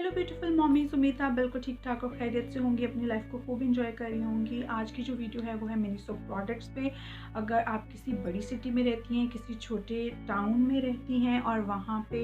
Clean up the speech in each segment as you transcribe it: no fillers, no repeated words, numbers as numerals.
Hello beautiful mommies, उम्मीद है आप बिल्कुल ठीक ठाक और खैरियत से होंगी, अपनी लाइफ को खूब इंजॉय कर रही होंगी। आज की जो वीडियो है वो है मिनीसो प्रोडक्ट्स पे। अगर आप किसी बड़ी सिटी में रहती हैं, किसी छोटे टाउन में रहती हैं और वहाँ पे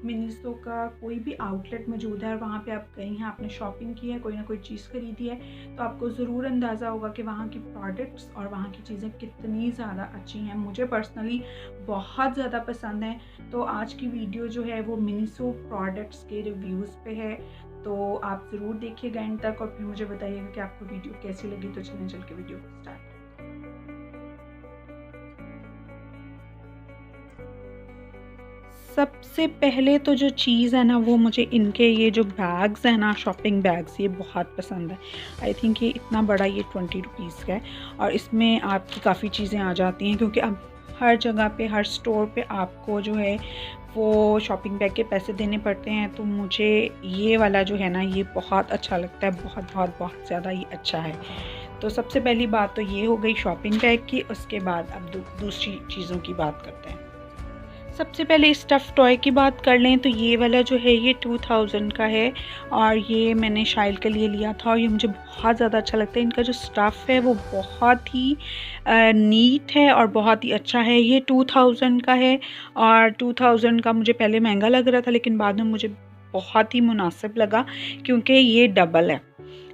मिनीसो का कोई भी आउटलेट मौजूद है और वहाँ पे आप गई हैं, आपने शॉपिंग की है, कोई ना कोई चीज़ खरीदी है, तो आपको ज़रूर अंदाज़ा होगा कि वहाँ की प्रोडक्ट्स और वहाँ की चीज़ें कितनी ज़्यादा अच्छी हैं। मुझे पर्सनली बहुत ज़्यादा पसंद है। तो आज की वीडियो जो है वो मिनीसो प्रोडक्ट्स के रिव्यूज़ पे है, तो आप ज़रूर देखिएगा एंड तक और फिर मुझे बताइएगा कि आपको वीडियो कैसी लगी। तो चलिए चल के वीडियो स्टार्ट। सबसे पहले तो जो चीज़ है ना, वो मुझे इनके ये जो बैग्स हैं ना, शॉपिंग बैग्स, ये बहुत पसंद है। आई थिंक ये इतना बड़ा, ये 20 रुपीज़ का है और इसमें आपकी काफ़ी चीज़ें आ जाती हैं, क्योंकि अब हर जगह पे, हर स्टोर पे आपको जो है वो शॉपिंग बैग के पैसे देने पड़ते हैं। तो मुझे ये वाला जो है ना, ये बहुत अच्छा लगता है, बहुत बहुत बहुत ज़्यादा ये अच्छा है। तो सबसे पहली बात तो ये हो गई शॉपिंग बैग की। उसके बाद अब दूसरी चीज़ों की बात करते हैं। सबसे पहले स्टफ़ टॉय की बात कर लें तो ये वाला जो है ये 2000 का है और ये मैंने शाइल के लिए लिया था और ये मुझे बहुत ज़्यादा अच्छा लगता है। इनका जो स्टफ़ है वो बहुत ही नीट है और बहुत ही अच्छा है। ये 2000 का है और 2000 का मुझे पहले महंगा लग रहा था, लेकिन बाद में मुझे बहुत ही मुनासिब लगा, क्योंकि ये डबल है।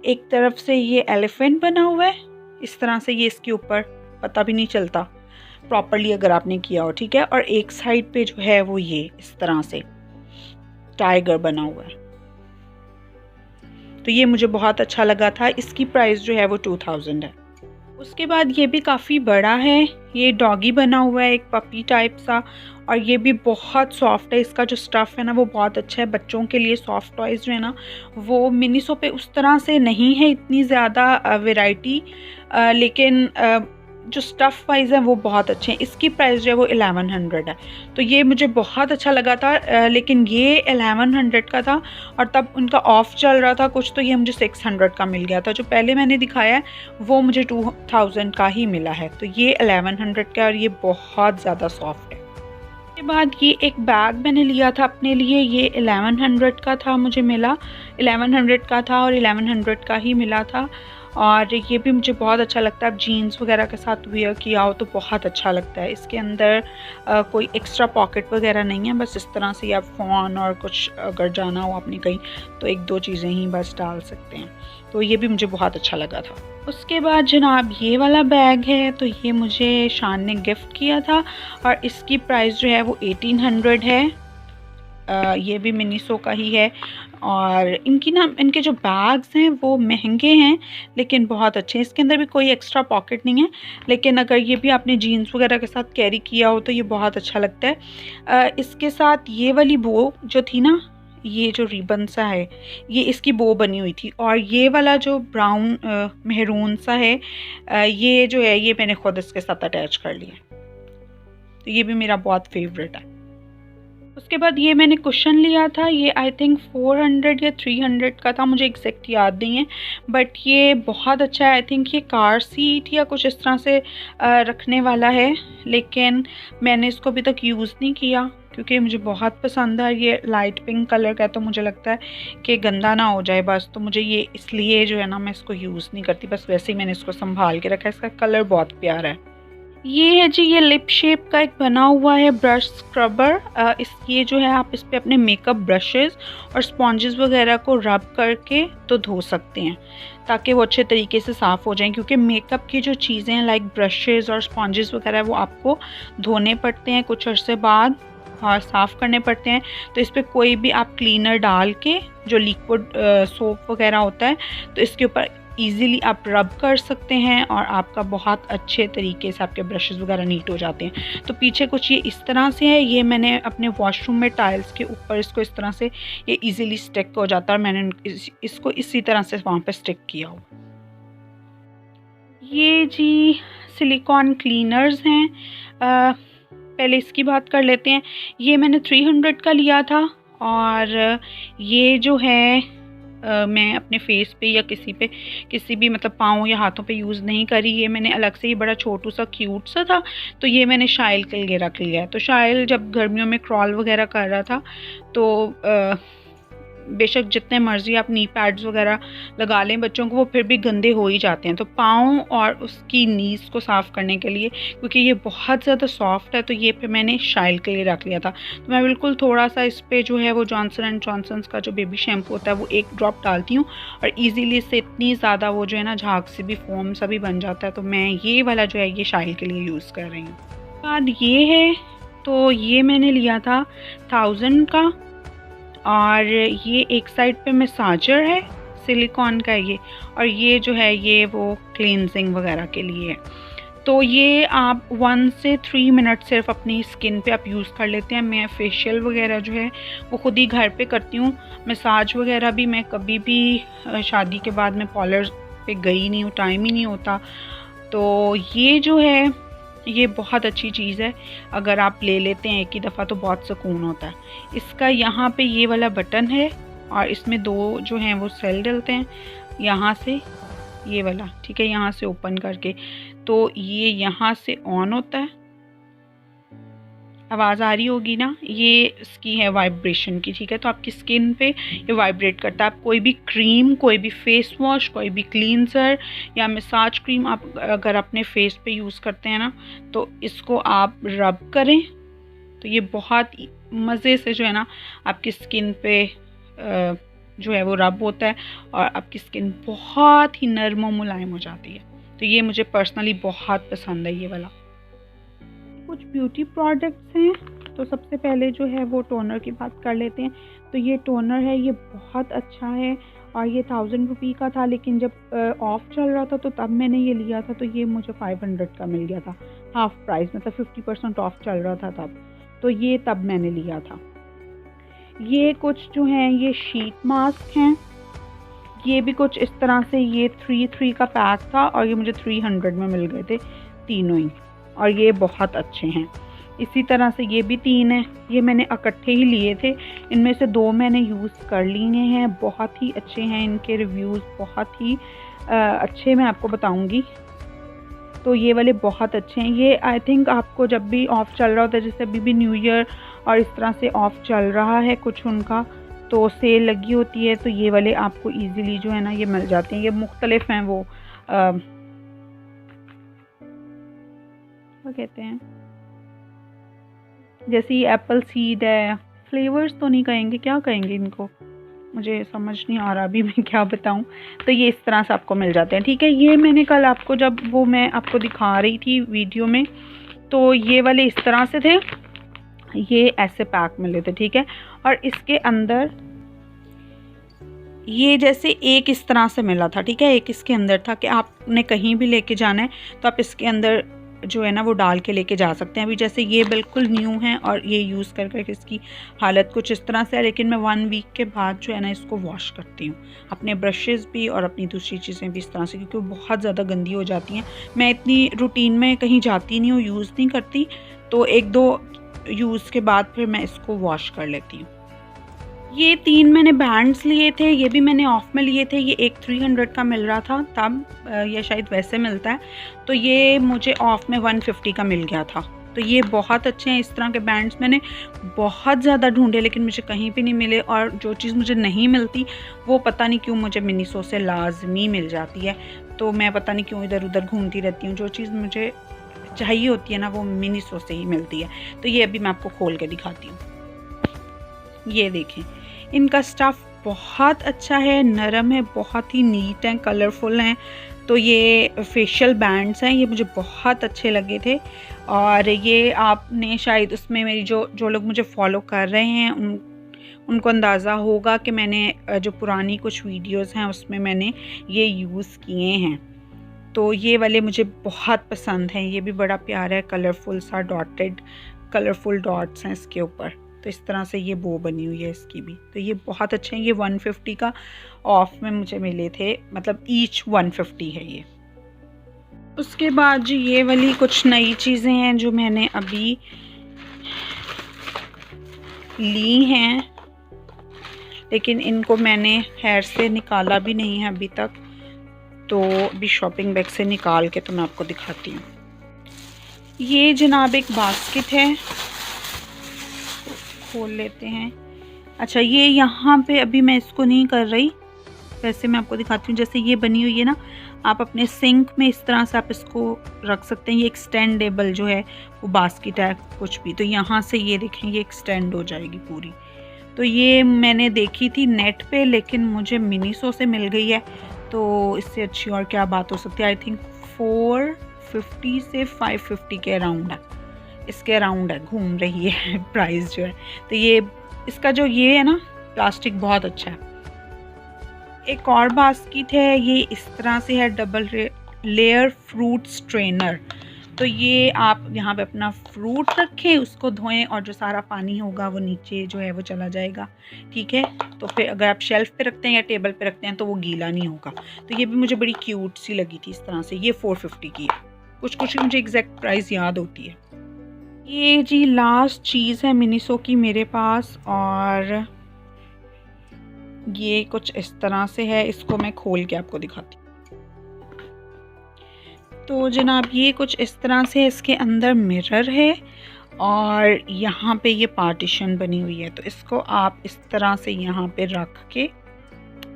एक तरफ से ये एलिफेंट बना हुआ है, इस तरह से ये इसके ऊपर पता भी नहीं चलता प्रॉपर्ली अगर आपने किया हो, ठीक है। और एक साइड पे जो है वो ये इस तरह से टाइगर बना हुआ है, तो ये मुझे बहुत अच्छा लगा था। इसकी प्राइस जो है वो 2000 है। उसके बाद ये भी काफ़ी बड़ा है, ये डॉगी बना हुआ है, एक पपी टाइप सा, और ये भी बहुत सॉफ्ट है। इसका जो स्टफ़ है ना वो बहुत अच्छा है। बच्चों के लिए सॉफ्ट टॉयज़ जो है ना, वो मिनीसो पे उस तरह से नहीं है इतनी ज़्यादा वैरायटी, लेकिन जो स्टफ़ वाइज़ है वो बहुत अच्छे हैं। इसकी प्राइस जो है वो 1100 है, तो ये मुझे बहुत अच्छा लगा था। लेकिन ये 1100 का था और तब उनका ऑफ़ चल रहा था कुछ, तो ये मुझे 600 का मिल गया था। जो पहले मैंने दिखाया है वो मुझे 2000 का ही मिला है, तो ये 1100 का और ये बहुत ज़्यादा सॉफ्ट है। उसके बाद ये एक बैग मैंने लिया था अपने लिए, ये 1100 का था, मुझे मिला 1100 का था और 1100 का ही मिला था। और ये भी मुझे बहुत अच्छा लगता है। अब जीन्स वगैरह के साथ वियर किया हो तो बहुत अच्छा लगता है। इसके अंदर कोई एक्स्ट्रा पॉकेट वगैरह नहीं है, बस इस तरह से आप फ़ोन और कुछ अगर जाना हो अपनी कहीं तो एक दो चीज़ें ही बस डाल सकते हैं। तो ये भी मुझे बहुत अच्छा लगा था। उसके बाद जनाब ये वाला बैग है, तो ये मुझे शान ने गिफ्ट किया था और इसकी प्राइस जो है वो 1800 है। ये भी मिनीसो का ही है और इनके जो बैग्स हैं वो महंगे हैं लेकिन बहुत अच्छे हैं। इसके अंदर भी कोई एक्स्ट्रा पॉकेट नहीं है, लेकिन अगर ये भी आपने जीन्स वगैरह के साथ कैरी किया हो तो ये बहुत अच्छा लगता है। इसके साथ ये वाली बो जो थी ना, ये जो रिबन सा है, ये इसकी बो बनी हुई थी। और ये वाला जो ब्राउन मेहरून सा है, ये जो है ये मैंने खुद इसके साथ अटैच कर लिया, तो ये भी मेरा बहुत फेवरेट है। उसके बाद ये मैंने कुशन लिया था, ये आई थिंक 400 या 300 का था, मुझे एग्जैक्ट याद नहीं है, बट ये बहुत अच्छा है। आई थिंक ये कार सीट या कुछ इस तरह से रखने वाला है, लेकिन मैंने इसको अभी तक यूज़ नहीं किया क्योंकि मुझे बहुत पसंद है। ये लाइट पिंक कलर का है, तो मुझे लगता है कि गंदा ना हो जाए बस, तो मुझे ये इसलिए जो है ना मैं इसको यूज़ नहीं करती, बस वैसे ही मैंने इसको संभाल के रखा है। इसका कलर बहुत प्यारा है। ये है जी, ये लिप शेप का एक बना हुआ है ब्रश स्क्रबर। ये जो है आप इस पे अपने मेकअप ब्रशेस और स्पॉन्जेस वगैरह को रब करके तो धो सकते हैं ताकि वो अच्छे तरीके से साफ़ हो जाएं, क्योंकि मेकअप की जो चीज़ें हैं लाइक ब्रशेस और स्पॉन्जेस वगैरह वो आपको धोने पड़ते हैं कुछ अरसे बाद और साफ़ करने पड़ते हैं। तो इस पर कोई भी आप क्लीनर डाल के, जो लिक्विड सोप वगैरह होता है, तो इसके ऊपर ईज़िली आप रब कर सकते हैं और आपका बहुत अच्छे तरीके से आपके ब्रशेस वगैरह नीट हो जाते हैं। तो पीछे कुछ ये इस तरह से है, ये मैंने अपने वॉशरूम में टाइल्स के ऊपर इसको इस तरह से ये इजीली स्टिक हो जाता है, मैंने इसको इसी तरह से वहाँ पे स्टिक किया हुआ। ये जी सिलिकॉन क्लीनर्स हैं। पहले इसकी बात कर लेते हैं। ये मैंने 300 का लिया था और ये जो है मैं अपने फेस पे या किसी भी मतलब पाँव या हाथों पे यूज़ नहीं करी। ये मैंने अलग से, ये बड़ा छोटू सा क्यूट सा था, तो ये मैंने शाइल के लिए रख लिया है। तो शाइल जब गर्मियों में क्रॉल वगैरह कर रहा था तो बेशक जितने मर्ज़ी आप नी पैड्स वगैरह लगा लें बच्चों को, वो फिर भी गंदे हो ही जाते हैं। तो पाँव और उसकी नीज़ को साफ़ करने के लिए, क्योंकि ये बहुत ज़्यादा सॉफ्ट है, तो ये फिर मैंने शाइल के लिए रख लिया था। तो मैं बिल्कुल थोड़ा सा इस पर जो है वो जॉनसन एंड जॉनसन्स का जो बेबी शैम्पू होता है वो एक ड्रॉप डालती हूँ, और ईज़िली इससे इतनी ज़्यादा वो जो है ना झाग से भी फोम सा भी बन जाता है। तो मैं ये वाला जो है ये शाइल के लिए यूज़ कर रही हूँ। बाद ये है, तो ये मैंने लिया था 1000 का, और ये एक साइड पे मसाजर है, सिलिकॉन का ये, और ये जो है ये वो क्लींजिंग वगैरह के लिए है। तो ये आप 1 से 3 मिनट सिर्फ अपनी स्किन पे आप यूज़ कर लेते हैं। मैं फेशियल वगैरह जो है वो ख़ुद ही घर पे करती हूँ। मसाज वगैरह भी मैं कभी भी शादी के बाद मैं पार्लर पे गई नहीं हूँ, टाइम ही नहीं होता। तो ये जो है ये बहुत अच्छी चीज़ है, अगर आप ले लेते हैं एक ही दफ़ा तो बहुत सुकून होता है। इसका यहाँ पे ये वाला बटन है, और इसमें 2 जो हैं वो सेल डलते हैं यहाँ से, ये वाला, ठीक है, यहाँ से ओपन करके। तो ये यहाँ से ऑन होता है, आवाज़ आ रही होगी ना, ये इसकी है वाइब्रेशन की, ठीक है। तो आपकी स्किन पे ये वाइब्रेट करता है। आप कोई भी क्रीम, कोई भी फेस वॉश, कोई भी क्लींजर या मसाज क्रीम आप अगर अपने फेस पे यूज़ करते हैं ना, तो इसको आप रब करें तो ये बहुत मज़े से जो है ना आपकी स्किन पे जो है वो रब होता है, और आपकी स्किन बहुत ही नरम और मुलायम हो जाती है। तो ये मुझे पर्सनली बहुत पसंद है ये वाला। कुछ ब्यूटी प्रोडक्ट्स हैं, तो सबसे पहले जो है वो टोनर की बात कर लेते हैं। तो ये टोनर है, ये बहुत अच्छा है, और ये 1000 रुपये का था, लेकिन जब ऑफ़ चल रहा था तो तब मैंने ये लिया था, तो ये मुझे 500 का मिल गया था, हाफ़ प्राइस, मतलब 50% ऑफ़ चल रहा था तब, तो ये तब मैंने लिया था। ये कुछ जो हैं ये शीट मास्क हैं, ये भी कुछ इस तरह से, ये 3 का पैक था, और ये मुझे 300 में मिल गए थे तीनों ही, और ये बहुत अच्छे हैं। इसी तरह से ये भी 3 हैं, ये मैंने इकट्ठे ही लिए थे, इनमें से 2 मैंने यूज़ कर लिए हैं, बहुत ही अच्छे हैं, इनके रिव्यूज़ बहुत ही अच्छे मैं आपको बताऊंगी। तो ये वाले बहुत अच्छे हैं। ये आई थिंक आपको जब भी ऑफ़ चल रहा होता है, जैसे अभी भी न्यू ईयर और इस तरह से ऑफ़ चल रहा है कुछ उनका, तो सेल लगी होती है, तो ये वाले आपको ईज़िली जो है ना ये मिल जाते हैं। ये मुख्तलिफ हैं, वो क्या कहते हैं, जैसे एप्पल सीड है, फ्लेवर्स तो नहीं कहेंगे, क्या कहेंगे इनको, मुझे समझ नहीं आ रहा अभी मैं क्या बताऊं। तो ये इस तरह से आपको मिल जाते हैं, ठीक है। ये मैंने कल आपको जब वो मैं आपको दिखा रही थी वीडियो में, तो ये वाले इस तरह से थे, ये ऐसे पैक मिले थे, ठीक है। और इसके अंदर ये जैसे एक इस तरह से मिला था, ठीक है, एक इसके अंदर था कि आपने कहीं भी लेके जाना है तो आप इसके अंदर जो है ना वो डाल के लेके जा सकते हैं। अभी जैसे ये बिल्कुल न्यू है और ये यूज़ कर करके इसकी हालत कुछ इस तरह से है, लेकिन मैं 1 वीक के बाद जो है ना इसको वॉश करती हूँ, अपने ब्रशेज़ भी और अपनी दूसरी चीज़ें भी इस तरह से, क्योंकि वो बहुत ज़्यादा गंदी हो जाती हैं। मैं इतनी रूटीन में कहीं जाती नहीं हूँ, यूज़ नहीं करती, तो 1-2 यूज़ के बाद फिर मैं इसको वॉश कर लेती हूँ। ये 3 मैंने बैंड्स लिए थे, ये भी मैंने ऑफ़ में लिए थे। ये एक 300 का मिल रहा था तब, या शायद वैसे मिलता है, तो ये मुझे ऑफ़ में 150 का मिल गया था। तो ये बहुत अच्छे हैं। इस तरह के बैंड्स मैंने बहुत ज़्यादा ढूंढे, लेकिन मुझे कहीं भी नहीं मिले, और जो चीज़ मुझे नहीं मिलती वो पता नहीं क्यों मुझे मिनीसो से लाजमी मिल जाती है। तो मैं पता नहीं क्यों इधर उधर घूमती रहती हूँ, जो चीज़ मुझे चाहिए होती है ना वो मिनीसो से ही मिलती है। तो ये अभी मैं आपको खोल के दिखाती हूँ। ये देखें, इनका स्टफ़ बहुत अच्छा है, नरम है, बहुत ही नीट हैं, कलरफुल हैं। तो ये फेशियल बैंड्स हैं, ये मुझे बहुत अच्छे लगे थे। और ये आपने शायद उसमें मेरी जो लोग मुझे फॉलो कर रहे हैं उनको अंदाज़ा होगा कि मैंने जो पुरानी कुछ वीडियोस हैं उसमें मैंने ये यूज़ किए हैं। तो ये वाले मुझे बहुत पसंद हैं। ये भी बड़ा प्यारा है, कलरफुल सा डॉटेड कलरफुल डॉट्स हैं इसके ऊपर। तो इस तरह से ये बो बनी हुई है इसकी भी। तो ये बहुत अच्छे हैं। ये 150 का ऑफ़ में मुझे मिले थे, मतलब ईच 150 है ये। उसके बाद जी ये वाली कुछ नई चीज़ें हैं जो मैंने अभी ली हैं, लेकिन इनको मैंने हेयर से निकाला भी नहीं है अभी तक। तो अभी शॉपिंग बैग से निकाल के तो मैं आपको दिखाती हूँ। ये जनाब एक बास्केट है, खोल लेते हैं। अच्छा, ये यहाँ पे अभी मैं इसको नहीं कर रही, वैसे मैं आपको दिखाती हूँ। जैसे ये बनी हुई है ना, आप अपने सिंक में इस तरह से आप इसको रख सकते हैं। ये एक्सटेंडेबल जो है वो बास्केट है कुछ भी, तो यहाँ से ये देखें ये एक्सटेंड हो जाएगी पूरी। तो ये मैंने देखी थी नेट पे, लेकिन मुझे मिनीसो से मिल गई है, तो इससे अच्छी और क्या बात हो सकती है। आई थिंक 450 से 550 के अराउंड है, इसके अराउंड है, घूम रही है प्राइस जो है। तो ये इसका जो ये है ना प्लास्टिक बहुत अच्छा है। एक और बास्केट है, ये इस तरह से है, डबल लेयर फ्रूट स्ट्रेनर। तो ये आप यहाँ पे अपना फ्रूट रखें, उसको धोएं और जो सारा पानी होगा वो नीचे जो है वो चला जाएगा, ठीक है। तो फिर अगर आप शेल्फ पे रखते हैं या टेबल पे रखते हैं तो वो गीला नहीं होगा। तो ये भी मुझे बड़ी क्यूट सी लगी थी इस तरह से। ये 450 की है, कुछ कुछ मुझे एग्जैक्ट प्राइस याद होती है। ये जी लास्ट चीज़ है मिनीसो की मेरे पास, और ये कुछ इस तरह से है। इसको मैं खोल के आपको दिखाती हूँ। तो जनाब ये कुछ इस तरह से, इसके अंदर मिरर है और यहाँ पे ये पार्टीशन बनी हुई है। तो इसको आप इस तरह से यहाँ पे रख के,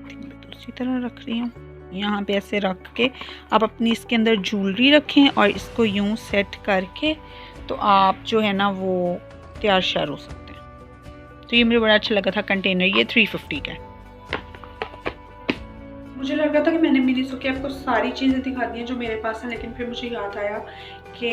दूसरी तरह रख रही हूँ, यहाँ पे ऐसे रख के आप अपनी इसके अंदर ज्वेलरी रखें और इसको यूँ सेट करके तो आप जो है ना वो तैयार शार हो सकते हैं। तो ये मुझे बड़ा अच्छा लगा था कंटेनर। ये 350 का है। मुझे लगा था कि मैंने मिनीसो की आपको सारी चीज़ें दिखा दी हैं जो मेरे पास हैं, लेकिन फिर मुझे याद आया कि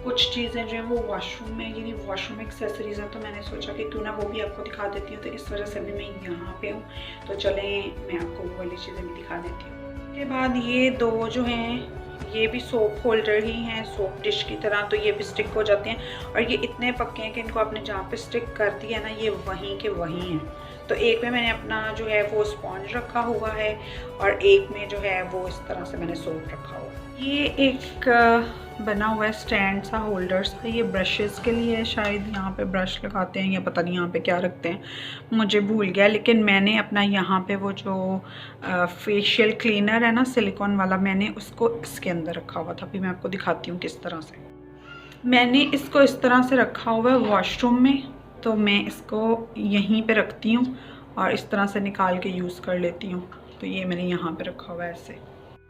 कुछ चीज़ें जो हैं वो वॉशरूम में, यानी वॉशरूम एक्सेसरीज़ हैं, तो मैंने सोचा कि क्यों ना वो भी आपको दिखा देती हूँ। तो इस वजह से भी मैं यहाँ पे हूँ, तो चलें मैं आपको वो वाली चीज़ें भी दिखा देती हूँ। उसके बाद ये दो जो हैं ये भी सोप होल्डर ही हैं, सोप डिश की तरह। तो ये भी स्टिक हो जाते हैं और ये इतने पक्के हैं कि इनको आपने जहाँ पे स्टिक कर दिया ना ये वहीं के वहीं हैं। तो एक में मैंने अपना जो है वो स्पॉन्ज रखा हुआ है और एक में जो है वो इस तरह से मैंने सोप रखा हुआ है। ये एक बना हुआ है स्टैंड सा, होल्डर्स का। ये ब्रशेस के लिए है, शायद यहाँ पे ब्रश लगाते हैं या पता नहीं यहाँ पे क्या रखते हैं, मुझे भूल गया। लेकिन मैंने अपना यहाँ पे वो जो फेशियल क्लीनर है ना सिलिकॉन वाला, मैंने उसको इसके अंदर रखा हुआ था। अभी मैं आपको दिखाती हूँ किस तरह से। मैंने इसको इस तरह से रखा हुआ है वॉशरूम में, तो मैं इसको यहीं पे रखती हूँ और इस तरह से निकाल के यूज़ कर लेती हूँ। तो ये मैंने यहाँ पे रखा हुआ है ऐसे।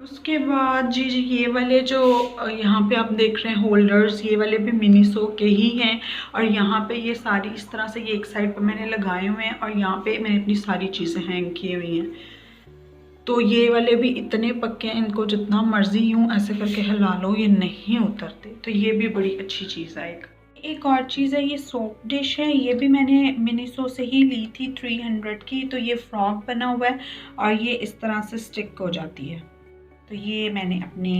उसके बाद जी ये वाले जो यहाँ पे आप देख रहे हैं होल्डर्स, ये वाले भी मिनीसो के ही हैं। और यहाँ पे ये सारी इस तरह से ये एक साइड पर मैंने लगाए हुए हैं और यहाँ पे मैंने अपनी सारी चीज़ें हैंग की हुई हैं। तो ये वाले भी इतने पक्के हैं, इनको जितना मर्जी यूँ ऐसे करके हिला लो ये नहीं उतरते। तो ये भी बड़ी अच्छी चीज़ है। एक और चीज़ है, ये सोप डिश है, ये भी मैंने मिनीसो से ही ली थी 300 की। तो ये फ्रॉक बना हुआ है और ये इस तरह से स्टिक हो जाती है। तो ये मैंने अपने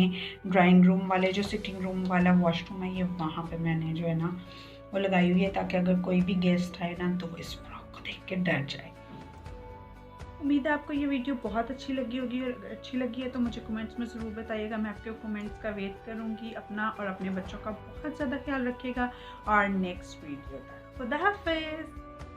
ड्राइंग रूम वाले जो सिटिंग रूम वाला वॉशरूम है, ये वहाँ पे मैंने जो है ना वो लगाई हुई है, ताकि अगर कोई भी गेस्ट आए ना तो वो इस फ्रॉक को देख के डर जाए। उम्मीद है आपको ये वीडियो बहुत अच्छी लगी होगी, और अगर अच्छी लगी है तो मुझे कमेंट्स में ज़रूर बताइएगा। मैं आपके कमेंट्स का वेट करूँगी। अपना और अपने बच्चों का बहुत ज़्यादा ख्याल रखिएगा और नेक्स्ट वीडियो तक खुदा हाफिज़।